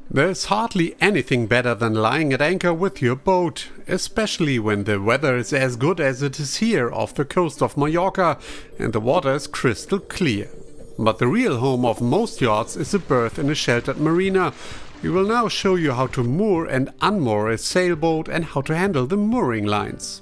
There's hardly anything better than lying at anchor with your boat, especially when the weather is as good as it is here off the coast of Mallorca and the water is crystal clear. But the real home of most yachts is a berth in a sheltered marina. We will now show you how to moor and unmoor a sailboat and how to handle the mooring lines.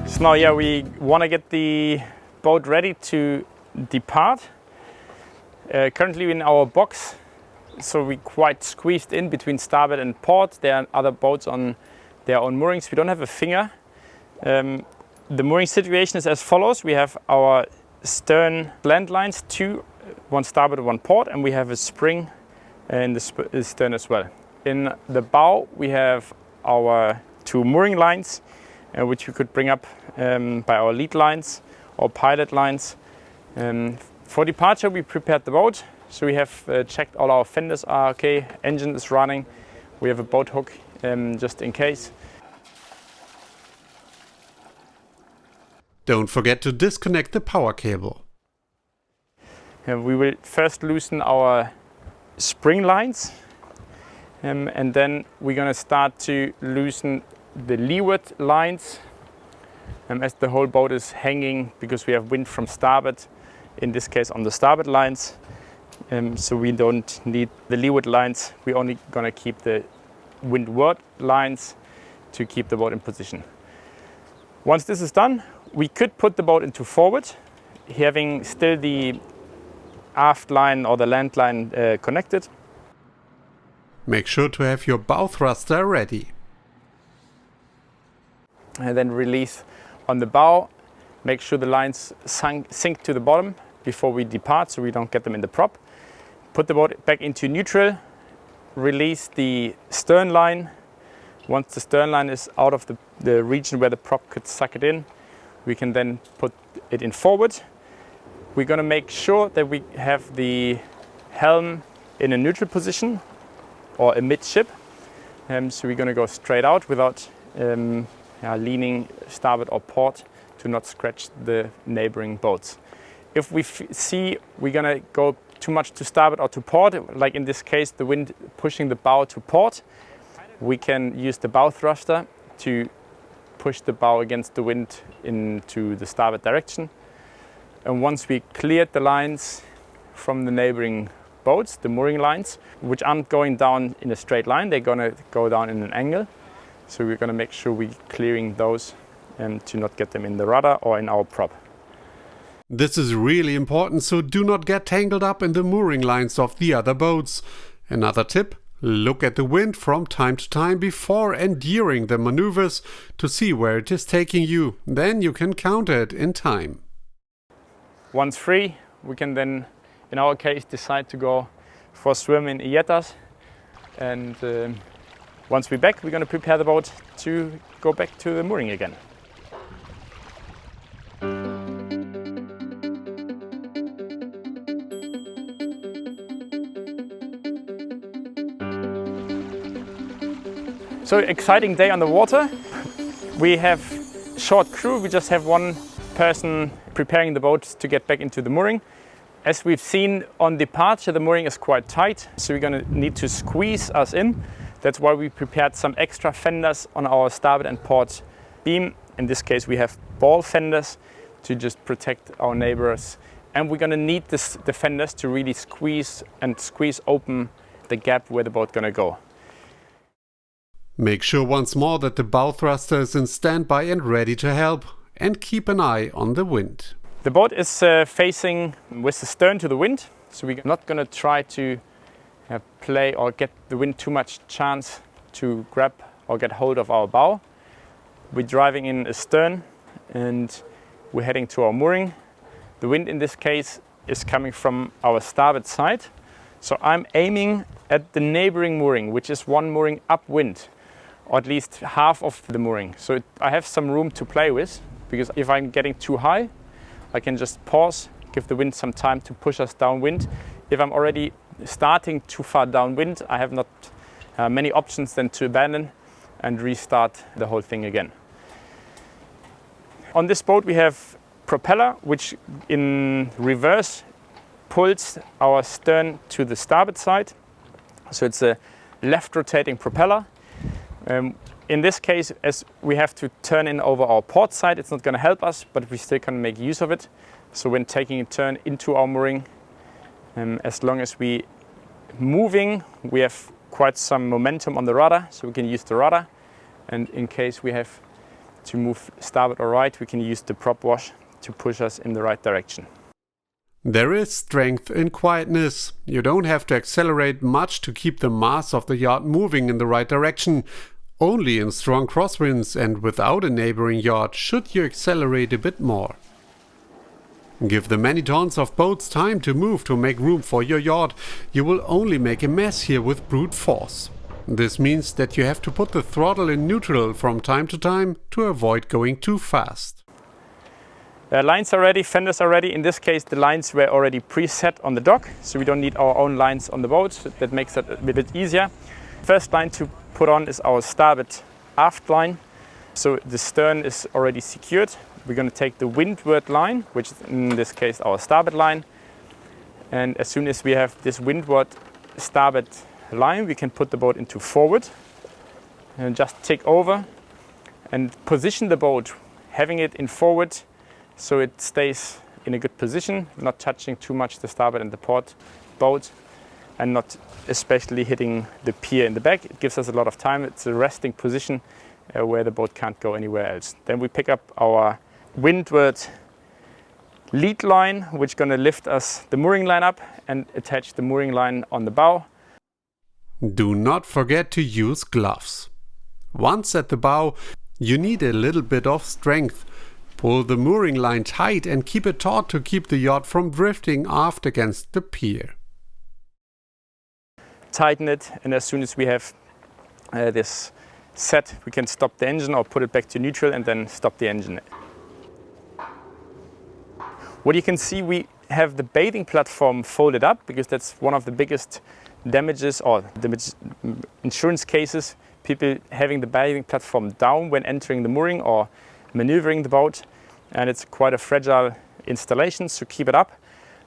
So now, we want to get the boat ready to depart. Currently in our box, so we're quite squeezed in between starboard and port. There are other boats on their own moorings. We don't have a finger. The mooring situation is as follows. We have our stern land lines, two, one starboard and one port, and we have a spring in the stern as well. In the bow, we have our two mooring lines, which we could bring up by our lead lines or pilot lines. For departure, we prepared the boat. So we have checked all our fenders are okay, engine is running. We have a boat hook just in case. Don't forget to disconnect the power cable. We will first loosen our spring lines, and then we're going to start to loosen the leeward lines, as the whole boat is hanging because we have wind from starboard, in this case on the starboard lines. So we don't need the leeward lines, we're only going to keep the windward lines to keep the boat in position. Once this is done, we could put the boat into forward, having still the aft line or the land line connected. Make sure to have your bow thruster ready. And then release on the bow, make sure the lines sink to the bottom before we depart so we don't get them in the prop. Put the boat back into neutral, release the stern line. Once the stern line is out of the region where the prop could suck it in, we can then put it in forward. We're going to make sure that we have the helm in a neutral position or amidship. So we're going to go straight out without leaning starboard or port to not scratch the neighboring boats. If we see we're going to go too much to starboard or to port, like in this case the wind pushing the bow to port, we can use the bow thruster to push the bow against the wind into the starboard direction. And once we cleared the lines from the neighboring boats, the mooring lines, which aren't going down in a straight line, they're going to go down in an angle. So we're going to make sure we're clearing those to not get them in the rudder or in our prop. This is really important, so do not get tangled up in the mooring lines of the other boats. Another tip, look at the wind from time to time before and during the maneuvers to see where it is taking you. Then you can counter it in time. Once free, we can then, in our case, decide to go for a swim in Illetas. And once we're back, we're going to prepare the boat to go back to the mooring again. So exciting day on the water. We have short crew, we just have one person preparing the boat to get back into the mooring. As we've seen on departure, the mooring is quite tight, so we're going to need to squeeze us in. That's why we prepared some extra fenders on our starboard and port beam. In this case, we have ball fenders to just protect our neighbors. And we're going to need the fenders to really squeeze open the gap where the boat's going to go. Make sure once more that the bow thruster is in standby and ready to help. And keep an eye on the wind. The boat is facing with the stern to the wind, so we're not going to try to play or get the wind too much chance to grab or get hold of our bow. We're driving in astern and we're heading to our mooring. The wind in this case is coming from our starboard side, so I'm aiming at the neighboring mooring, which is one mooring upwind, or at least half of the mooring. So I have some room to play with, because if I'm getting too high, I can just pause, give the wind some time to push us downwind. If I'm already starting too far downwind, I have not many options than to abandon and restart the whole thing again. On this boat we have propeller, which in reverse pulls our stern to the starboard side. So it's a left rotating propeller. In this case, as we have to turn in over our port side, it's not going to help us, but we still can make use of it. So when taking a turn into our mooring, as long as we moving, we have quite some momentum on the rudder, so we can use the rudder. And in case we have to move starboard or right, we can use the prop wash to push us in the right direction. There is strength in quietness. You don't have to accelerate much to keep the mass of the yacht moving in the right direction. Only in strong crosswinds and without a neighboring yacht should you accelerate a bit more. Give the many tons of boats time to move to make room for your yacht. You will only make a mess here with brute force. This means that you have to put the throttle in neutral from time to time to avoid going too fast. Lines are ready, fenders are ready. In this case, the lines were already preset on the dock, so we don't need our own lines on the boat. That makes it a bit easier. First line to put on is our starboard aft line. So the stern is already secured. We're going to take the windward line, which is in this case our starboard line. And as soon as we have this windward starboard line, we can put the boat into forward and just take over and position the boat, having it in forward so it stays in a good position, not touching too much the starboard and the port boat, and not especially hitting the pier in the back. It gives us a lot of time. It's a resting position where the boat can't go anywhere else. Then we pick up our windward lead line, which is going to lift us the mooring line up and attach the mooring line on the bow. Do not forget to use gloves. Once at the bow, you need a little bit of strength. Pull the mooring line tight and keep it taut to keep the yacht from drifting aft against the pier. Tighten it, and as soon as we have this set, we can stop the engine or put it back to neutral and then stop the engine. What you can see, we have the bathing platform folded up because that's one of the biggest damages or insurance cases. People having the bathing platform down when entering the mooring or maneuvering the boat, and it's quite a fragile installation, so keep it up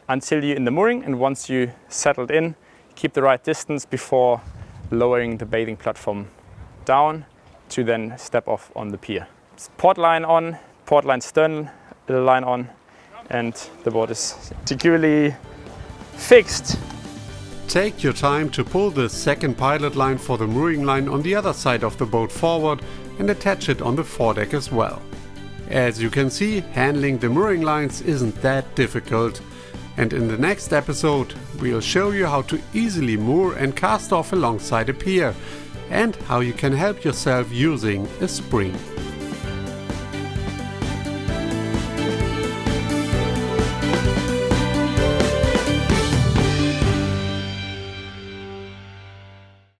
until you're in the mooring, and once you settled in, keep the right distance before lowering the bathing platform down to then step off on the pier. It's port line on, port line stern line on, and the boat is securely fixed. Take your time to pull the second pilot line for the mooring line on the other side of the boat forward and attach it on the foredeck as well. As you can see, handling the mooring lines isn't that difficult. And in the next episode, we'll show you how to easily moor and cast off alongside a pier, and how you can help yourself using a spring.